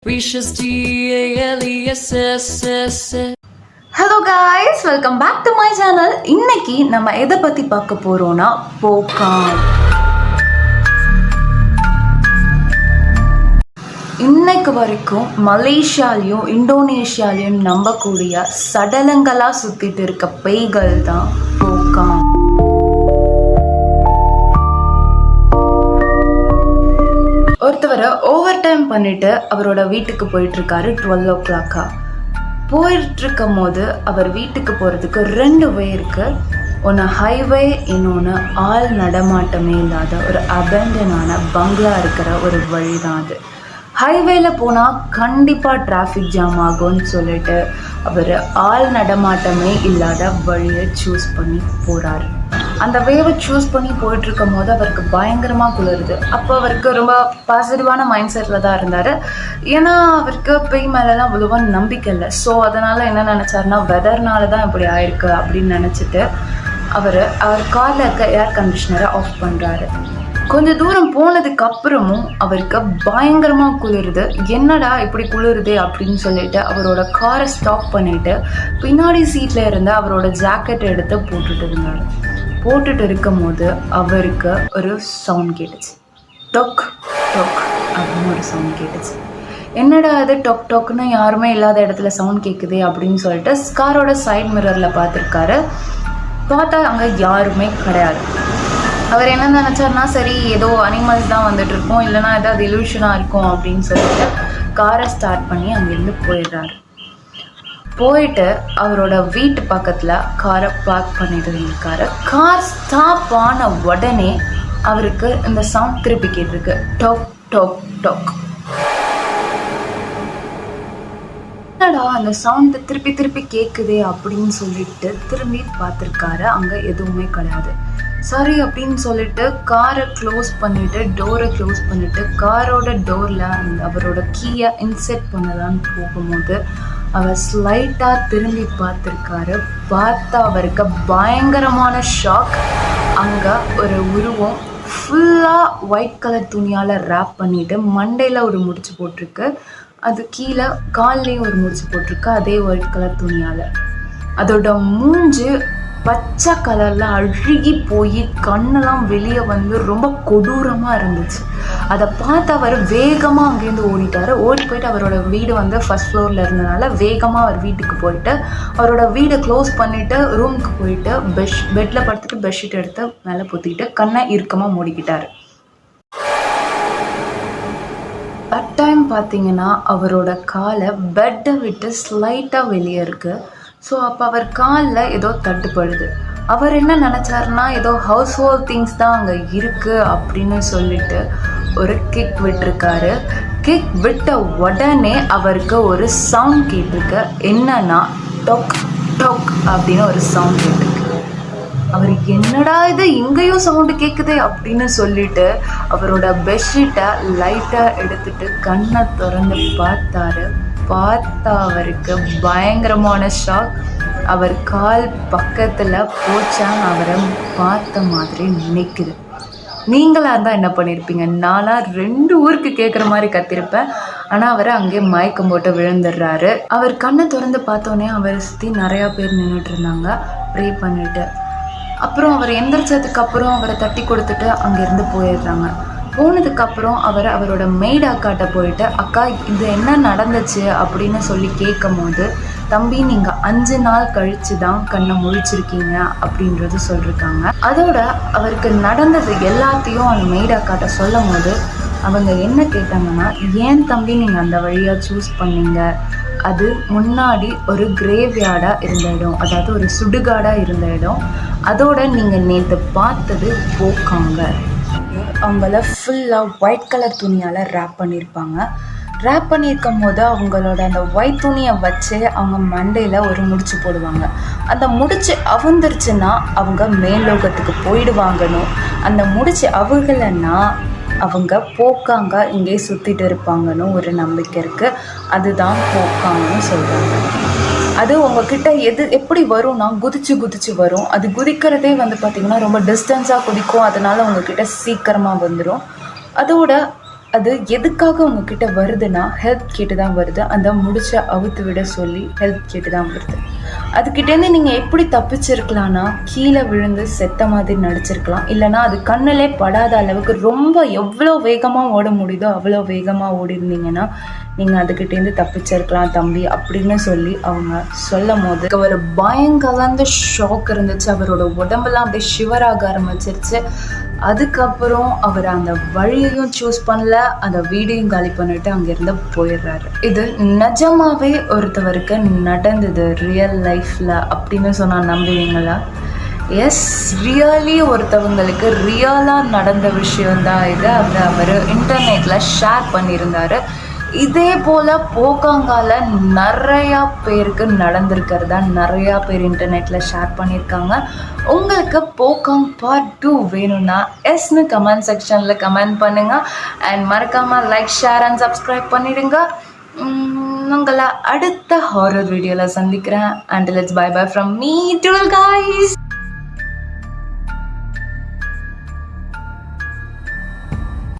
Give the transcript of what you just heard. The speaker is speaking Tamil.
Hello guys, welcome back to my channel. இன்னைக்கு நம்ம எதை பற்றி பார்க்க போகிறோன்னா போக்கான். இன்னைக்கு வரைக்கும் மலேசியாலையும் இந்தோனேஷியாலையும் நம்பக்கூடிய சடலங்களாக சுற்றிட்டு இருக்க பேய்கள் தான் போக்கான். ஒருத்தவரை ஓவர் டைம் பண்ணிட்டு அவரோட வீட்டுக்கு போயிட்டு இருக்காரு. 12 o'clock போயிட்டு இருக்கும் போது அவர் வீட்டுக்கு போறதுக்கு 2 வே இருக்கு. ஒன்று ஹைவே, இன்னொன்று ஆள் நடமாட்டமே இல்லாத ஒரு அபேண்டனான பங்களா இருக்கிற ஒரு வழி தான் அது. ஹைவேல போனால் கண்டிப்பாக டிராஃபிக் ஜாம் ஆகும்னு சொல்லிட்டு அவர் ஆள் நடமாட்டமே இல்லாத வழியை சூஸ் பண்ணி போகிறாரு. அந்த வேவை சூஸ் பண்ணி போயிட்டுருக்கும் போது அவருக்கு பயங்கரமாக குளிருது. அப்போ அவருக்கு ரொம்ப பாசிட்டிவான மைண்ட் செட்டில் தான் இருந்தார். ஏன்னா அவருக்கு பேய் மேலெலாம் அவ்வளோவா நம்பிக்கை இல்லை. ஸோ அதனால் என்ன நினச்சாருன்னா, வெதர்னால தான் இப்படி ஆயிருக்கு அப்படின்னு நினச்சிட்டு அவர் காரில் இருக்க ஏர் கண்டிஷ்னரை ஆஃப் பண்ணுறாரு. கொஞ்சம் தூரம் போனதுக்கு அப்புறமும் அவருக்கு பயங்கரமாக குளிருது. என்னடா இப்படி குளிருது அப்படின்னு சொல்லிட்டு அவரோட காரை ஸ்டாப் பண்ணிவிட்டு பின்னாடி சீட்டில் இருந்து அவரோட ஜாக்கெட் எடுத்து போட்டுட்டு இருக்கும் போது அவருக்கு ஒரு சவுண்ட் கேட்டுச்சு. டொக் டொக் அப்படின்னு ஒரு சவுண்ட் கேட்டுச்சு. என்னடா அது டொக் டொக்குன்னு யாருமே இல்லாத இடத்துல சவுண்ட் கேட்குது அப்படின்னு சொல்லிட்டு காரோட சைட் மிரரில் பார்த்துருக்காரு. பார்த்தா அங்கே யாருமே கிடையாது. அவர் என்ன நினச்சாருன்னா, சரி ஏதோ அனிமல்ஸ் தான் வந்துட்டு இருக்கோம், இல்லைனா ஏதாவது இல்யூஷனாக இருக்கும் அப்படின்னு சொல்லிட்டு காரை ஸ்டார்ட் பண்ணி அங்கேருந்து போயிட்டு அவரோட வீட்டு பக்கத்தில் காரை பார்க் பண்ணிட்டு இருக்காரு. கார் ஸ்டாப் ஆன உடனே அவருக்கு இந்த சவுண்ட் திருப்பி கேட்டிருக்கு. டொக் டொக் டொக். என்னடா அந்த சவுண்டு திருப்பி கேட்குதே அப்படின்னு சொல்லிட்டு திரும்பி பார்த்துருக்காரு. அங்கே எதுவுமே கிடையாது. சரி அப்படின்னு சொல்லிட்டு காரை க்ளோஸ் பண்ணிவிட்டு டோரை க்ளோஸ் பண்ணிவிட்டு காரோட டோரில் அவரோட கீயை இன்செர்ட் பண்ணலான்னு போகும்போது அவர் ஸ்லைட்டாக திரும்பி பார்த்துருக்காரு. பார்த்தா அவருக்கு பயங்கரமான ஷாக். அங்கே ஒரு உருவம் ஃபுல்லாக ஒயிட் கலர் துணியால் ரேப் பண்ணிவிட்டு மண்டையில் ஒரு முடிச்சு போட்டிருக்கு. அது கீழே கால்லேயும் ஒரு முடிச்சு போட்டிருக்கு, அதே ஒயிட் கலர் துணியால். அதோட மூஞ்சு பச்சை கலரில் அழுகி போய் கண்ணெல்லாம் வெளியே வந்து ரொம்ப கொடூரமாக இருந்துச்சு. அதை பார்த்து அவர் வேகமாக அங்கேருந்து ஓடி போயிட்டு அவரோட வீடு வந்து ஃபர்ஸ்ட் ஃப்ளோரில் இருந்தனால வேகமாக அவர் வீட்டுக்கு போயிட்டு அவரோட வீடை க்ளோஸ் பண்ணிவிட்டு ரூமுக்கு போயிட்டு பெட்டில் படுத்துட்டு பெட்ஷீட் எடுத்து மேலே பொத்திக்கிட்டு கண்ணை இறுக்கமாக மூடிக்கிட்டார். அட் டைம் பார்த்தீங்கன்னா அவரோட காலை பெட்டை விட்டு ஸ்லைட்டாக வெளியே இருக்குது. ஸோ அப்போ அவர் காலில் ஏதோ தட்டுப்படுது. அவர் என்ன நினச்சாருன்னா, ஏதோ ஹவுஸ் ஹோல்ட் திங்ஸ் தான் அங்கே இருக்குது அப்படின்னு சொல்லிட்டு ஒரு கிக் விட்டுருக்காரு. கிக் விட்ட உடனே அவருக்கு ஒரு சவுண்ட் கேட்டிருக்கு. என்னன்னா டொக் டொக் அப்படின்னு ஒரு சவுண்ட் கேட்டிருக்கு. அவர் என்னடா இது இங்கேயும் சவுண்டு கேட்குது அப்படின்னு சொல்லிட்டு அவரோட பெட்ஷீட்டை லைட்டாக எடுத்துட்டு கண்ணை திறந்து பார்த்தா அவருக்கு பயங்கரமான ஷாக். அவர் கால் பக்கத்தில் போச்சான்னு அவரை பார்த்த மாதிரி நினைக்குது. நீங்களாக இருந்தால் என்ன பண்ணியிருப்பீங்க? நானாக 2 ஊருக்கு கேட்குற மாதிரி கத்திருப்பேன். ஆனால் அவரை அங்கேயே மயக்கம் போட்டு விழுந்துடுறாரு. அவர் கண்ணை திறந்து பார்த்தோன்னே அவரை சுற்றி நிறையா பேர் நின்றுட்டு இருந்தாங்க ப்ரே பண்ணிட்டு. அப்புறம் அவர் எந்திரிச்சதுக்கு அப்புறம் அவரை தட்டி கொடுத்துட்டு அங்கேருந்து போயிடுறாங்க. போனதுக்கப்புறம் அவரோட மெய்ட் அக்காட்ட போயிட்டு, அக்கா இது என்ன நடந்துச்சு அப்படின்னு சொல்லி கேட்கும் போது, தம்பி நீங்கள் 5 நாள் கழித்து தான் கண்ணை முழிச்சிருக்கீங்க அப்படின்றது சொல்லியிருக்காங்க. அதோட அவருக்கு நடந்தது எல்லாத்தையும் அந்த மெய்ட் அக்காட்ட சொல்லும் போது அவங்க என்ன கேட்டாங்கன்னா, ஏன் தம்பி நீங்கள் அந்த வழியாக சூஸ் பண்ணீங்க? அது முன்னாடி ஒரு கிரேவ்யார்டாக இருந்த இடம், அதாவது ஒரு சுடுகாடாக இருந்த இடம். அதோட நீங்கள் நேற்று பார்த்தது போக்காங்க. அவங்கள ஃபுல்லாக ஒயிட் கலர் துணியால் ரேப் பண்ணியிருப்பாங்க. ரேப் பண்ணியிருக்கும் போது அவங்களோட அந்த ஒயிட் துணியை வச்சு அவங்க மண்டையில் ஒரு முடிச்சு போடுவாங்க. அந்த முடிச்சு அவுந்துருச்சுன்னா அவங்க மேல்லோகத்துக்கு போயிடுவாங்கன்னு, அந்த முடிச்சு அவுகலைன்னா அவங்க போக்காங்க இங்கே சுற்றிட்டு இருப்பாங்கன்னு ஒரு நம்பிக்கை இருக்குது. அதுதான் போக்காங்கன்னு சொல்கிறாங்க. அது உங்ககிட்ட எப்படி வரும்னா குதிச்சு வரும். அது குதிக்கிறதே வந்து பார்த்திங்கன்னா ரொம்ப டிஸ்டன்ஸாக குதிக்கும். அதனால் உங்ககிட்ட சீக்கிரமாக வந்துடும். அதோட அது எதுக்காக உங்ககிட்ட வருதுன்னா ஹெல்ப் கேட்டு தான் வருது. அந்த முடிச்ச அவுத்து விட சொல்லி ஹெல்ப் கேட்டு தான் வருது. அதுக்கிட்டேருந்து நீங்கள் எப்படி தப்பிச்சிருக்கலான்னா, கீழே விழுந்து செத்த மாதிரி நடிச்சிருக்கலாம். இல்லைனா அது கண்ணிலே படாத அளவுக்கு ரொம்ப எவ்வளோ வேகமாக ஓட முடியுதோ அவ்வளோ வேகமாக ஓடி இருந்தீங்கன்னா நீங்கள் அதுக்கிட்டேருந்து தப்பிச்சிருக்கலாம் தம்பி அப்படின்னு சொல்லி அவங்க சொல்லும் போது ஒரு பயங்கலந்த ஷாக் இருந்துச்சு. அவரோட உடம்பெல்லாம் அப்படியே ஷிவராக ஆரம்பிச்சிருச்சு. அதுக்கப்புறம் அவர் அந்த வழியையும் சூஸ் பண்ணல, அந்த வீடியோயும் காலி பண்ணிட்டு அங்கேருந்து போயிடுறாரு. இது நிஜமாவே ஒருத்தவருக்கு நடந்தது ரியல் லைஃப்பில் அப்படின்னு சொன்னால் நம்புவீங்களா? எஸ், ரியலி ஒருத்தவங்களுக்கு ரியலாக நடந்த விஷயந்தான் இது. அதை அவர் இன்டர்நெட்டில் ஷேர் பண்ணியிருந்தார். இதே போல் போக்காங்கால நிறையா பேருக்கு நடந்திருக்கிறதா நிறையா பேர் இன்டர்நெட்டில் ஷேர் பண்ணியிருக்காங்க. உங்களுக்கு போக்காங் பார்ட் 2 வேணும்னா எஸ்னு கமெண்ட் செக்ஷனில் கமெண்ட் பண்ணுங்கள். அண்ட் மறக்காமல் லைக், ஷேர் அண்ட் சப்ஸ்கிரைப் பண்ணிடுங்க. உங்களை அடுத்த ஹாரர் வீடியோவில் சந்திக்கிறேன். And let's bye bye from me to guys.